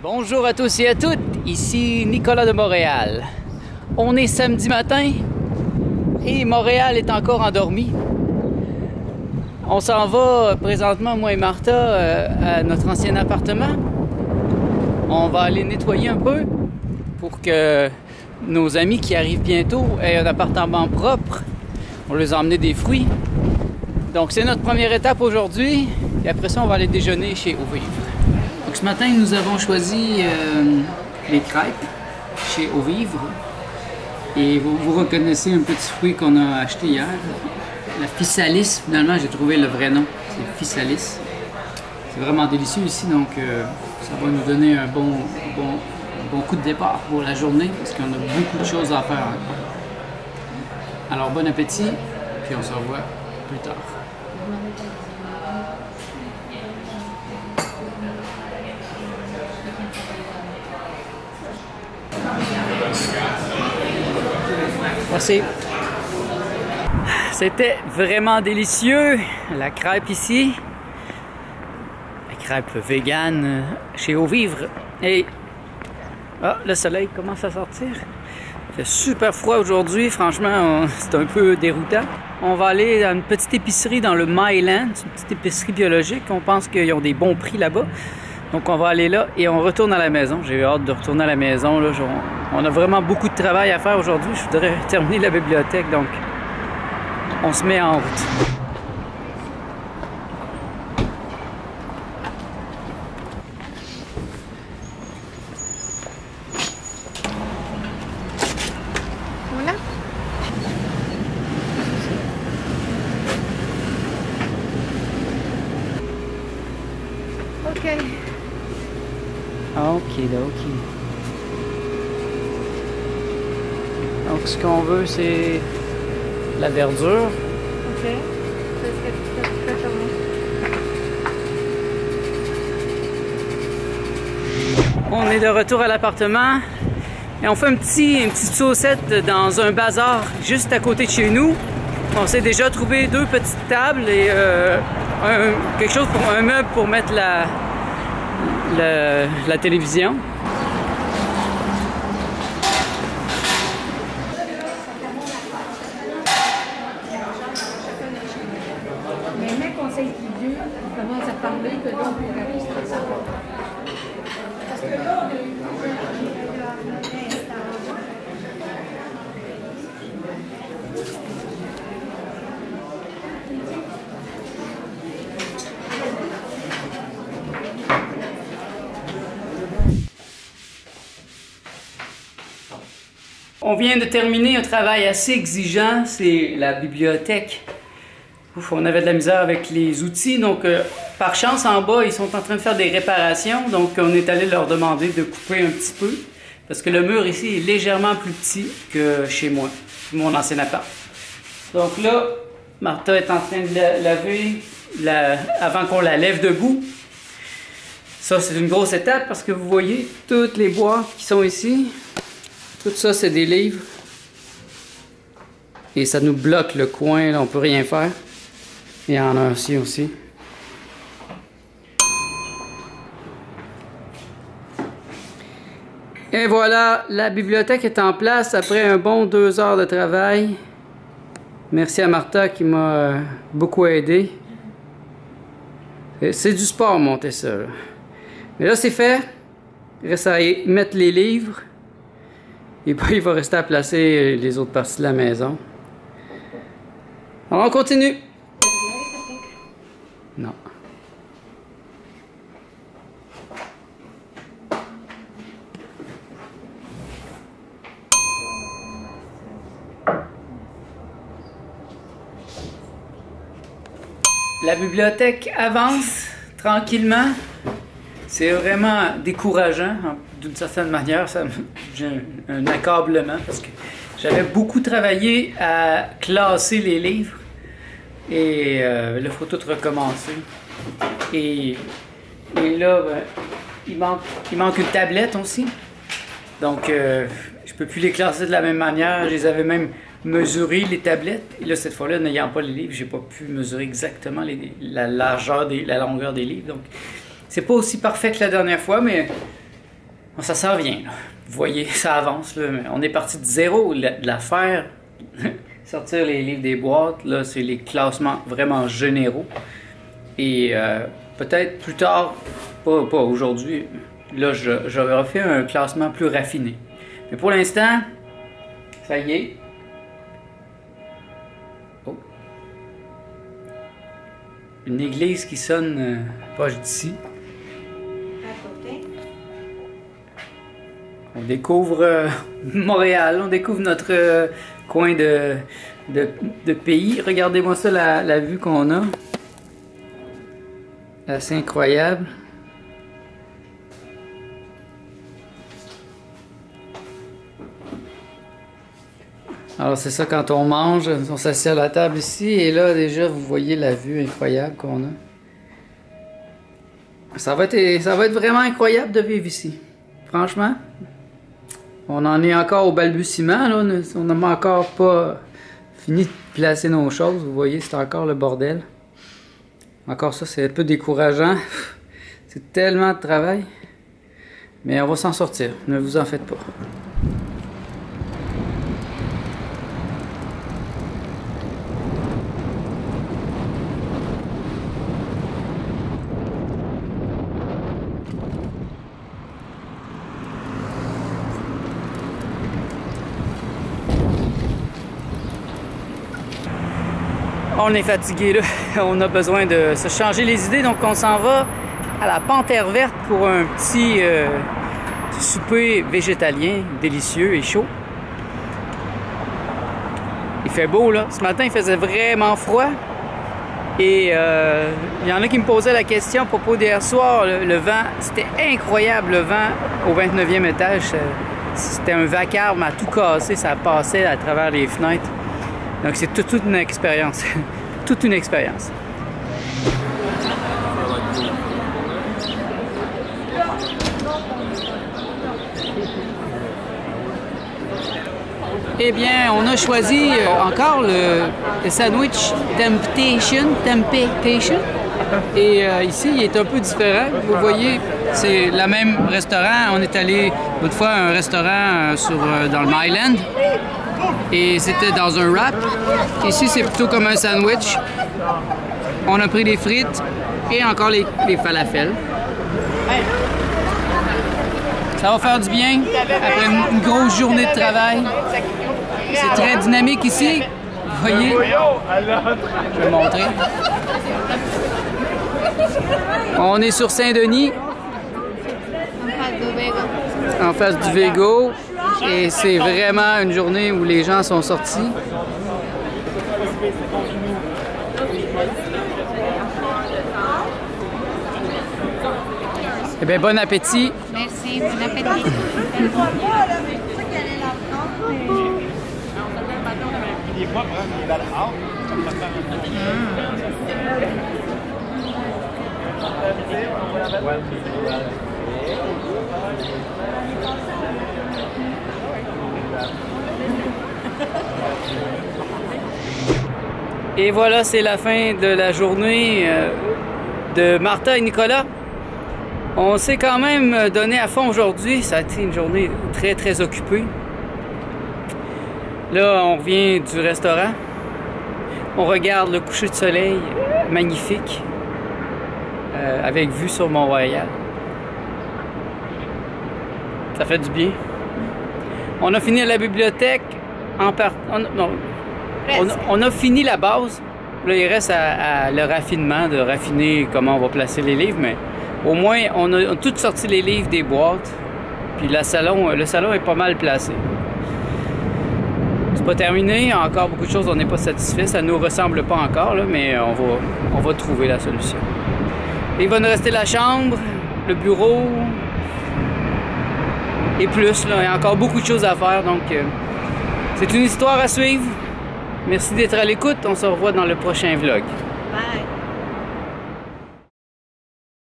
Bonjour à tous et à toutes, ici Nicolas de Montréal. On est samedi matin et Montréal est encore endormi. On s'en va présentement, moi et Martha, à notre ancien appartement. On va aller nettoyer un peu pour que nos amis qui arrivent bientôt aient un appartement propre. On leur a emmené des fruits. Donc c'est notre première étape aujourd'hui et après ça on va aller déjeuner chez Au Vivre. Donc ce matin nous avons choisi les crêpes chez Au Vivre et vous reconnaissez un petit fruit qu'on a acheté hier, la physalis. Finalement j'ai trouvé le vrai nom, c'est physalis. C'est vraiment délicieux ici, donc ça va nous donner un bon coup de départ pour la journée parce qu'on a beaucoup de choses à faire encore. Alors bon appétit, puis on se revoit plus tard. Merci. C'était vraiment délicieux, la crêpe ici. La crêpe végane chez Au Vivre. Et le soleil commence à sortir. Il fait super froid aujourd'hui, franchement, c'est un peu déroutant. On va aller à une petite épicerie dans le Myland, une petite épicerie biologique. On pense qu'ils ont des bons prix là-bas. Donc on va aller là et on retourne à la maison. J'ai hâte de retourner à la maison. Là. On a vraiment beaucoup de travail à faire aujourd'hui. Je voudrais terminer la bibliothèque, donc on se met en route. Voilà. Ok. Ok. Donc ce qu'on veut, c'est la verdure. Ok. On est de retour à l'appartement et on fait une petite saucette dans un bazar juste à côté de chez nous. On s'est déjà trouvé 2 petites tables et quelque chose pour un meuble pour mettre la télévision. Mais même conseil plus dur, on commence à parler que là, on pourrait rester ça. Parce que là, on a eu On vient de terminer un travail assez exigeant, c'est la bibliothèque. Ouf, on avait de la misère avec les outils, donc par chance en bas, ils sont en train de faire des réparations, donc on est allé leur demander de couper un petit peu, parce que le mur ici est légèrement plus petit que chez moi, mon ancien appart. Donc là, Martha est en train de laver avant qu'on la lève debout. Ça, c'est une grosse étape parce que vous voyez toutes les boîtes qui sont ici. Tout ça, c'est des livres. Et ça nous bloque le coin, là, on peut rien faire. Il y en a ici aussi. Et voilà, la bibliothèque est en place après un bon 2 heures de travail. Merci à Martha qui m'a beaucoup aidé. C'est du sport monter ça. Là. Mais là, c'est fait. Il reste à mettre les livres. Et puis, il va rester à placer les autres parties de la maison. Alors, on continue. Non. La bibliothèque avance tranquillement. C'est vraiment décourageant. D'une certaine manière, j'ai un accablement parce que j'avais beaucoup travaillé à classer les livres et il faut tout recommencer. Et là, il manque une tablette aussi. Donc, je peux plus les classer de la même manière. Je les avais même mesuré, les tablettes. Et là, cette fois-là, n'ayant pas les livres, j'ai pas pu mesurer exactement la longueur des livres. Donc, c'est pas aussi parfait que la dernière fois, mais Bon, ça s'en vient, là. Vous voyez, ça avance, là. Mais on est parti de zéro, de l'affaire. Sortir les livres des boîtes, là, c'est les classements vraiment généraux. Et peut-être plus tard, pas aujourd'hui, là, j'aurais fait un classement plus raffiné. Mais pour l'instant, ça y est. Oh. Une église qui sonne proche d'ici. On découvre Montréal, on découvre notre coin de pays. Regardez-moi ça, la vue qu'on a. Assez incroyable. Alors c'est ça, quand on mange, on s'assied à la table ici, et là déjà vous voyez la vue incroyable qu'on a. Ça va être vraiment incroyable de vivre ici. Franchement, on en est encore au balbutiement, là. On n'a encore pas fini de placer nos choses, vous voyez, c'est encore le bordel. Encore ça, c'est un peu décourageant. C'est tellement de travail. Mais on va s'en sortir, ne vous en faites pas. On est fatigué là, on a besoin de se changer les idées, donc on s'en va à la Panthère Verte pour un petit souper végétalien délicieux et chaud. Il fait beau là, ce matin il faisait vraiment froid et il y en a qui me posaient la question à propos d'hier soir, le vent, c'était incroyable le vent au 29e étage, c'était un vacarme à tout casser, ça passait à travers les fenêtres. Donc c'est toute une expérience, toute une expérience. Eh bien, on a choisi encore le sandwich Temptation. Et ici, il est un peu différent. Vous voyez, c'est le même restaurant. On est allé une fois à un restaurant dans le Myland. Et c'était dans un wrap. Ici, c'est plutôt comme un sandwich. On a pris des frites et encore les falafels. Ça va faire du bien après une grosse journée de travail. C'est très dynamique ici. Vous voyez? Je vais le montrer. On est sur Saint-Denis. En face du Vego. Et c'est vraiment une journée où les gens sont sortis. Eh bien, bon appétit. Merci, bon appétit. Et voilà, c'est la fin de la journée de Martha et Nicolas. On s'est quand même donné à fond aujourd'hui. Ça a été une journée très, très occupée. Là, on revient du restaurant. On regarde le coucher de soleil magnifique avec vue sur Mont-Royal. Ça fait du bien. On a fini à la bibliothèque on a fini la base. Là, il reste à le raffinement, de raffiner comment on va placer les livres, mais au moins, on a tout sorti les livres des boîtes. Puis le salon est pas mal placé. C'est pas terminé, il y a encore beaucoup de choses, on n'est pas satisfait. Ça nous ressemble pas encore, là, mais on va trouver la solution. Et il va nous rester la chambre, le bureau, et plus. Là, il y a encore beaucoup de choses à faire, donc c'est une histoire à suivre. Merci d'être à l'écoute, on se revoit dans le prochain vlog. Bye!